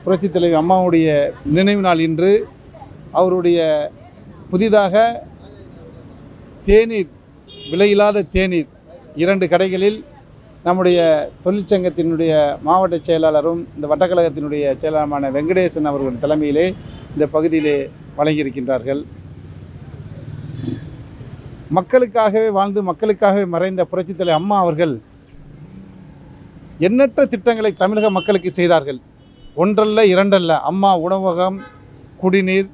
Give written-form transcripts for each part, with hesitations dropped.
புரட்சித் தலைவி அம்மாவுடைய நினைவு நாள் இன்று. அவருடைய புதிதாக தேநீர், விலையில்லாத தேநீர் 2 கடைகளில் நம்முடைய தொழிற்சங்கத்தினுடைய மாவட்ட செயலாளரும் இந்த வட்டக்கழகத்தினுடைய செயலாளருமான வெங்கடேசன் அவர்கள் தலைமையிலே இந்த பகுதியிலே வழங்கியிருக்கின்றார்கள். மக்களுக்காகவே வாழ்ந்து மக்களுக்காகவே மறைந்த புரட்சித் தலைவி அம்மா அவர்கள் எண்ணற்ற திட்டங்களை தமிழக மக்களுக்கு செய்தார்கள். ஒன்றல்ல இரண்டல்ல. அம்மா உணவகம், குடிநீர்,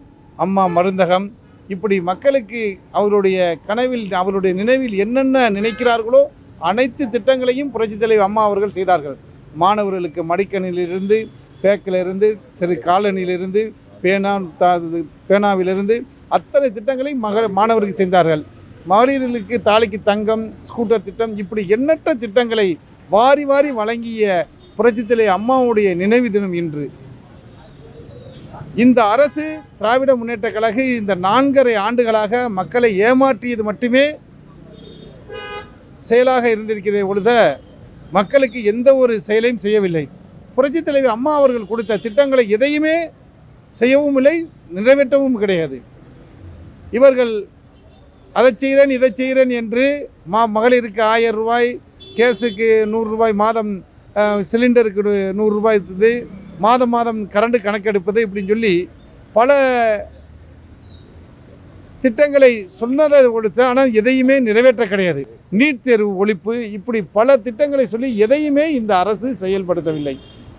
அம்மா மருந்தகம், இப்படி மக்களுக்கு அவருடைய கனவில் அவருடைய நினைவில் என்னென்ன நினைக்கிறார்களோ அனைத்து திட்டங்களையும் புரட்சித் தலைவி அம்மா அவர்கள் செய்தார்கள். மாணவர்களுக்கு மடிக்கணிலிருந்து, பேக்கிலிருந்து, சிறு காலணியிலிருந்து, பேனாவிலிருந்து அத்தனை திட்டங்களையும் மாணவர்களுக்கு செய்தார்கள். மகளிர்களுக்கு தாலிக்கு தங்கம், ஸ்கூட்டர் திட்டம், இப்படி எண்ணற்ற திட்டங்களை வாரி வாரி வழங்கிய புரட்சித் தலைவி அம்மாவுடைய நினைவு தினம் இன்று. இந்த அரசு திராவிட முன்னேற்ற கழகம் இந்த 4.5 ஆண்டுகளாக மக்களை ஏமாற்றியது மட்டுமே செயலாக இருந்திருக்கிறதே ஒழிய மக்களுக்கு எந்த ஒரு செயலையும் செய்யவில்லை. புரட்சித் தலைவி அம்மா அவர்கள் கொடுத்த திட்டங்களை எதையுமே செய்யவும் இல்லை, நிறைவேற்றவும் கிடையாது. இவர்கள் அதை செய்கிறேன் இதை செய்கிறேன் என்று மகளிருக்கு 1000 ரூபாய், கேஸுக்கு 100 ரூபாய், மாதம் சிலிண்டருக்கு 100 ரூபாய், மாதம் மாதம் கரண்ட் கணக்கெடுப்பது, இப்படின்னு சொல்லி பல திட்டங்களை சொன்னதை கொடுத்து ஆனால் எதையுமே நிறைவேற்ற கிடையாது. நீட் தேர்வு ஒழிப்பு, இப்படி பல திட்டங்களை சொல்லி எதையுமே இந்த அரசு செயல்படுத்தவில்லை.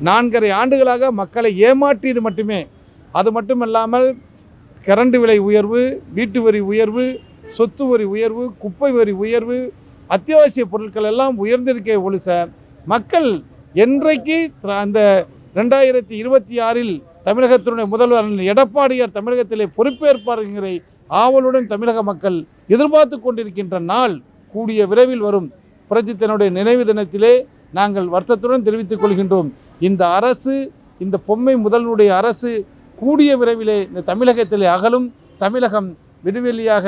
4.5 ஆண்டுகளாக மக்களை ஏமாற்றியது மட்டுமே. அது மட்டுமல்லாமல் கரண்ட் விலை உயர்வு, வீட்டு வரி உயர்வு, சொத்து வரி உயர்வு, குப்பை வரி உயர்வு, அத்தியாவசிய பொருட்கள் எல்லாம் உயர்ந்திருக்க ஒழிச மக்கள் என்றைக்கு அந்த 2026இல் தமிழகத்தினுடைய முதல்வர் எடப்பாடியார் தமிழகத்திலே பொறுப்பேற்பார்கிற ஆவலுடன் தமிழக மக்கள் எதிர்பார்த்து கொண்டிருக்கின்ற நாள் கூடிய விரைவில் வரும். புரட்சித்தனுடைய நினைவு தினத்திலே நாங்கள் வருத்தத்துடன் தெரிவித்துக் கொள்கின்றோம். இந்த அரசு, இந்த பொம்மை முதல்வருடைய அரசு கூடிய விரைவிலே இந்த தமிழகத்திலே அகலும். தமிழகம் விடுவெளியாக,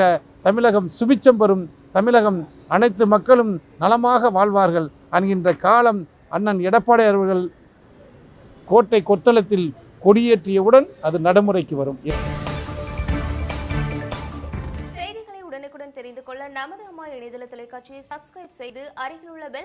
தமிழகம் சுபிச்சம் பெறும். தமிழகம் அனைத்து மக்களும் நலமாக வாழ்வார்கள் என்கின்ற காலம் அண்ணன் எடப்பாடியார் அவர்கள் கோட்டை கொத்தளத்தில் கொடியேற்றியவுடன் அது நடைமுறைக்கு வரும். செய்திகளை உடனுக்குடன் தெரிந்து கொள்ள நமது அம்மா இணையதள தொலைக்காட்சியை சப்ஸ்கிரைப் செய்து அருகில் உள்ள பெல்